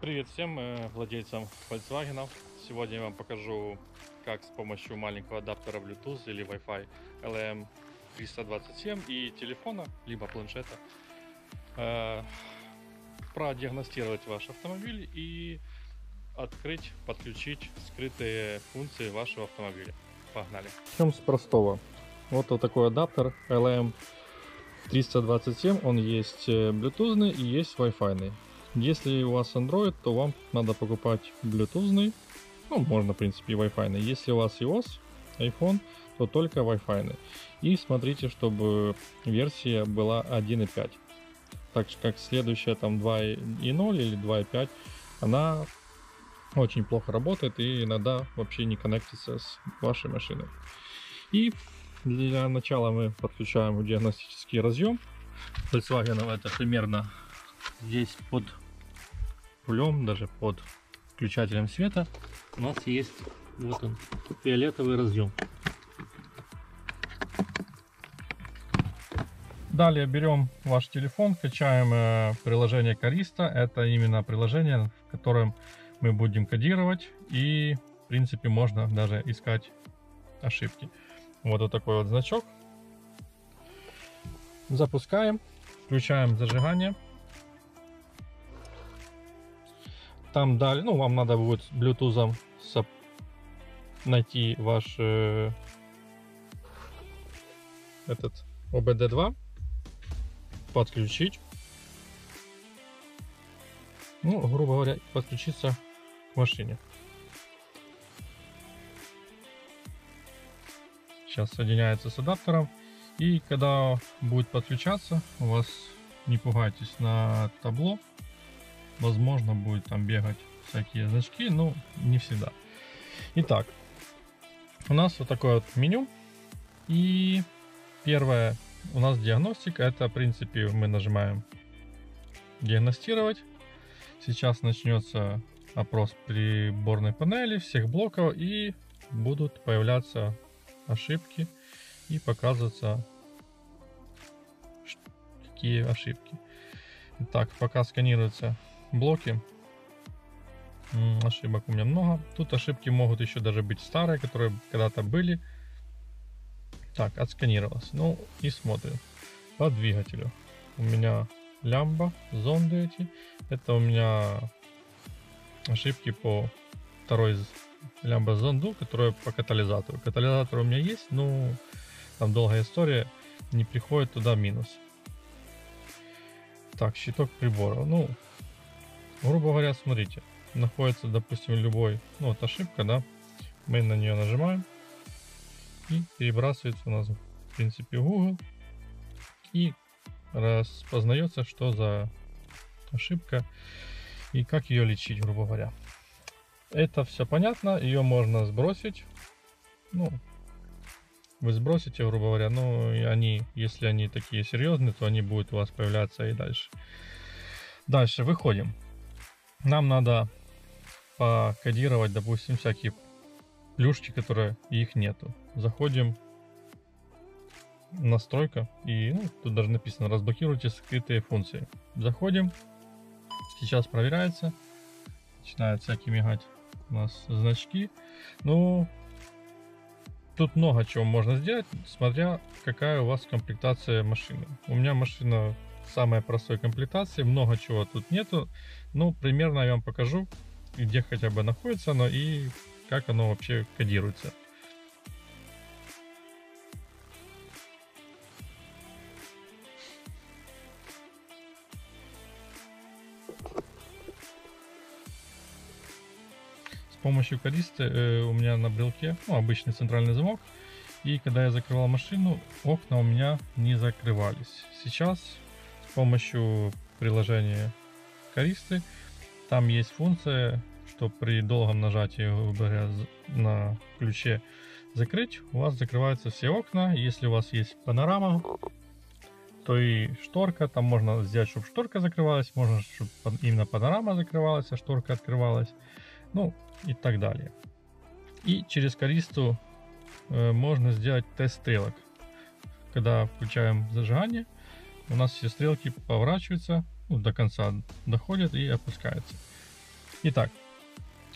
Привет всем владельцам Volkswagen. Сегодня я вам покажу, как с помощью маленького адаптера Bluetooth или Wi-Fi LM327 и телефона, либо планшета, продиагностировать ваш автомобиль и открыть, подключить скрытые функции вашего автомобиля. Погнали. Начнем с простого. Вот такой адаптер LM327, он есть Bluetooth и есть Wi-Fi. Если у вас Android, то вам надо покупать Bluetooth, ну, можно, в принципе, и Wi-Fi. Если у вас iOS, iPhone, то только Wi-Fi. И смотрите, чтобы версия была 1.5. Так же, как следующая, там 2.0 или 2.5, она очень плохо работает и иногда вообще не коннектится с вашей машиной. И для начала мы подключаем диагностический разъем. Volkswagen это примерно здесь под рулем, даже под включателем света у нас есть вот он, фиолетовый разъем. Далее берем ваш телефон, качаем приложение Caristo. Это именно приложение, в котором мы будем кодировать, и в принципе можно даже искать ошибки. Вот такой вот значок. Запускаем, включаем зажигание. Там далее, ну, вам надо будет Bluetooth найти ваш этот OBD2, подключить, ну, грубо говоря, подключиться к машине. Сейчас соединяется с адаптером, и когда будет подключаться, у вас, не пугайтесь, на табло возможно будет там бегать всякие значки, но не всегда. Итак, у нас вот такое вот меню, и первое у нас диагностика. Это, в принципе, мы нажимаем диагностировать. Сейчас начнется опрос приборной панели, всех блоков, и будут появляться ошибки и показываться, какие ошибки. Итак, пока сканируются блоки, ошибок у меня много. Тут ошибки могут еще даже быть старые, которые когда-то были. Так, отсканировалось. Ну и смотрим. По двигателю у меня лямба, зонды эти. Это у меня ошибки по второй лямба зонду, которая по катализатору. Катализатор у меня есть, но там долгая история, не приходит туда минус. Так, щиток прибора. Ну, грубо говоря, смотрите, находится, допустим, любой, ну, вот ошибка, да, мы на нее нажимаем, и перебрасывается у нас, в принципе, в Google, и распознается, что за ошибка и как ее лечить, грубо говоря. Это все понятно, ее можно сбросить, ну, вы сбросите, грубо говоря, но они, если они такие серьезные, то они будут у вас появляться и дальше. Дальше выходим. Нам надо покодировать, допустим, всякие плюшки, которые их нету. Заходим, настройка, и ну, тут даже написано: разблокируйте скрытые функции. Заходим, сейчас проверяется, начинают всякие мигать у нас значки. Ну, тут много чего можно сделать, смотря какая у вас комплектация машины. У меня машина самой простой комплектации, много чего тут нету. Ну, примерно я вам покажу, где хотя бы находится оно и как оно вообще кодируется. С помощью Caristo у меня на брелке, ну, обычный центральный замок, и когда я закрывал машину, окна у меня не закрывались. Сейчас с помощью приложения Caristo там есть функция, что при долгом нажатии, грубо говоря, на ключе закрыть, у вас закрываются все окна. Если у вас есть панорама, то и шторка, там можно сделать, чтобы шторка закрывалась, можно, чтобы именно панорама закрывалась, а шторка открывалась, ну и так далее. И через Caristo можно сделать тест стрелок. Когда включаем зажигание, у нас все стрелки поворачиваются, ну, до конца доходят и опускаются. Итак,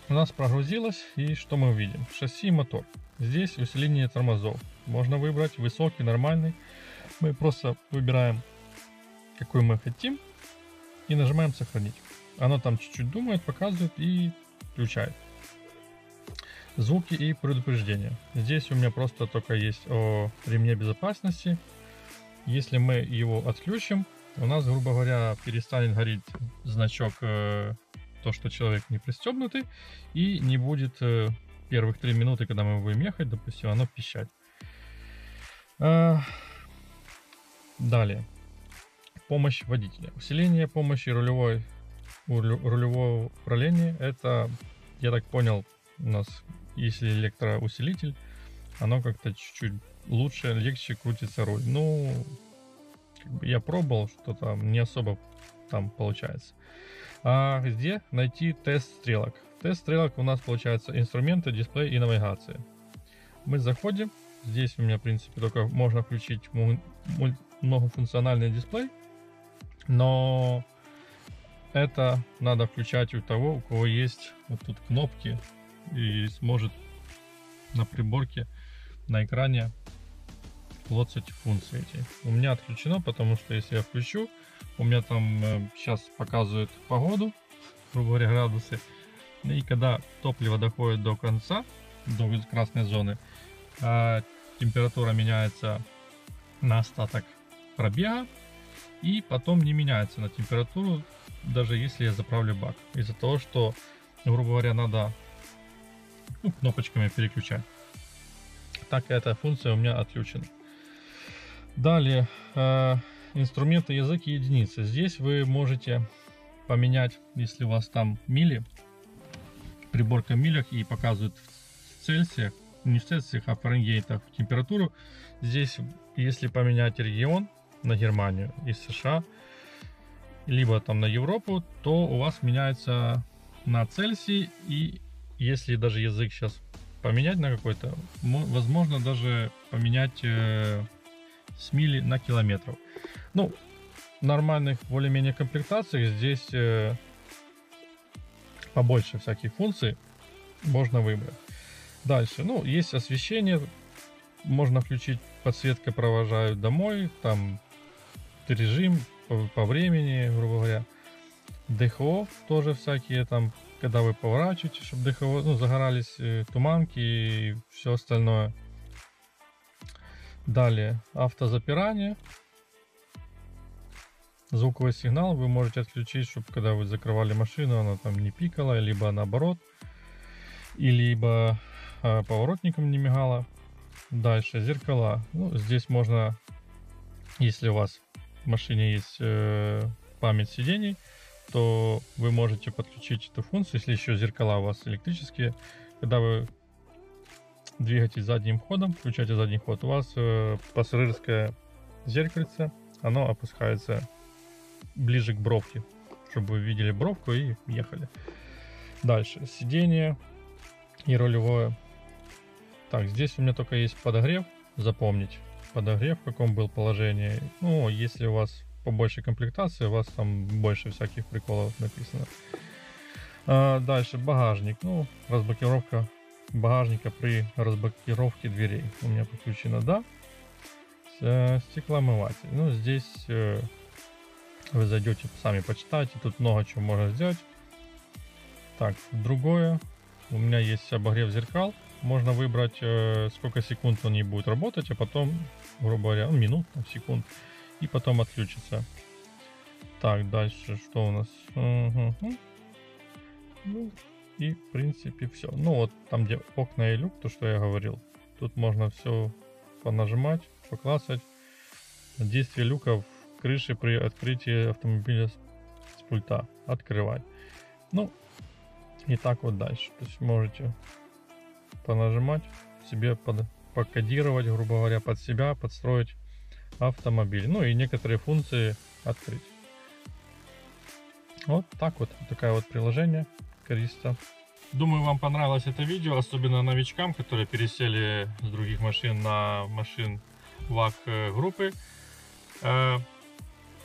у нас прогрузилось, и что мы увидим? Шасси и мотор. Здесь усиление тормозов. Можно выбрать высокий, нормальный. Мы просто выбираем, какой мы хотим, и нажимаем сохранить. Оно там чуть-чуть думает, показывает и включает. Звуки и предупреждения. Здесь у меня просто только есть о ремне безопасности. Если мы его отключим, у нас, грубо говоря, перестанет гореть значок, то, что человек не пристегнутый, и не будет первых 3 минуты, когда мы будем ехать, допустим, оно пищать. Далее. Помощь водителя. Усиление помощи рулевого управления. Это, я так понял, у нас, если электроусилитель, оно как-то чуть-чуть лучше, легче крутится руль. Ну, как бы я пробовал, что там не особо там получается. А где найти тест стрелок? Тест стрелок у нас получается инструменты, дисплей и навигация. Мы заходим. Здесь у меня, в принципе, только можно включить многофункциональный дисплей. Но это надо включать у того, у кого есть вот тут кнопки и сможет на приборке, на экране лоцать функции эти. У меня отключено, потому что если я включу, у меня там сейчас показывает погоду, грубо говоря, градусы. И когда топливо доходит до конца, до красной зоны, температура меняется на остаток пробега, и потом не меняется на температуру, даже если я заправлю бак. Из-за того, что, грубо говоря, надо кнопочками переключать. Так, эта функция у меня отключена. Далее, инструменты, язык и единицы. Здесь вы можете поменять, если у вас там мили, приборка в милях и показывает в Цельсиях, не в Цельсиях, а в Фаренгейтах температуру. Здесь, если поменять регион на Германию из США, либо там на Европу, то у вас меняется на Цельсий. И если даже язык сейчас поменять на какой-то, возможно даже поменять с мили на километров. Ну, в нормальных более-менее комплектациях здесь побольше всяких функций можно выбрать. Дальше, ну, есть освещение, можно включить подсветка провожают домой, там режим по времени, грубо говоря. ДХО тоже всякие там, когда вы поворачиваете, чтобы ДХО, ну, загорались туманки и все остальное. Далее, автозапирание. Звуковой сигнал вы можете отключить, чтобы когда вы закрывали машину, она там не пикала, либо наоборот, и либо поворотником не мигала. Дальше, зеркала. Ну, здесь можно, если у вас в машине есть память сидений, то вы можете подключить эту функцию, если еще зеркала у вас электрические. Когда вы двигаетесь задним ходом, включаете задний ход, у вас пассажирское зеркальце, оно опускается ближе к бровке, чтобы вы видели бровку и ехали. Дальше, сиденье и рулевое. Так, здесь у меня только есть подогрев, запомнить подогрев, в каком был положении. Ну, если у вас побольше комплектации, у вас там больше всяких приколов написано. Дальше, багажник. Ну, разблокировка багажника при разблокировке дверей у меня подключено, да. Стеклоомыватель. Ну, здесь вы зайдете, сами почитайте, тут много чего можно сделать. Так, другое. У меня есть обогрев зеркал. Можно выбрать, сколько секунд он не будет работать, а потом, грубо говоря, минут, секунд, и потом отключится. Так, дальше что у нас? Ну, и в принципе все. Ну вот там, где окна и люк, то, что я говорил, тут можно все понажимать, поклацать. Действие люков крыши при открытии автомобиля с пульта открывать. Ну, и так вот дальше. То есть можете понажимать, себе покодировать, грубо говоря, под себя, подстроить автомобиль. Ну и некоторые функции открыть. Вот так вот. Такое вот приложение Криста. Думаю, вам понравилось это видео, особенно новичкам, которые пересели с других машин на машин ВАГ группы.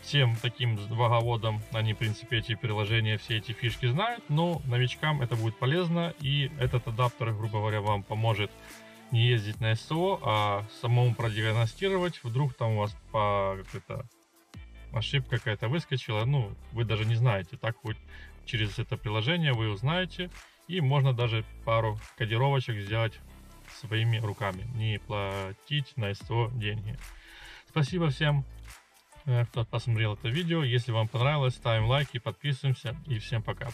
Всем таким ваговодам, они, в принципе, эти приложения, все эти фишки знают, но новичкам это будет полезно, и этот адаптер, грубо говоря, вам поможет не ездить на СТО, а самому продиагностировать. Вдруг там у вас ошибка какая-то выскочила, ну, вы даже не знаете. Так вот, через это приложение вы узнаете, и можно даже пару кодировочек сделать своими руками, не платить на СТО деньги. Спасибо всем, кто посмотрел это видео. Если вам понравилось, ставим лайки, подписываемся, и всем пока.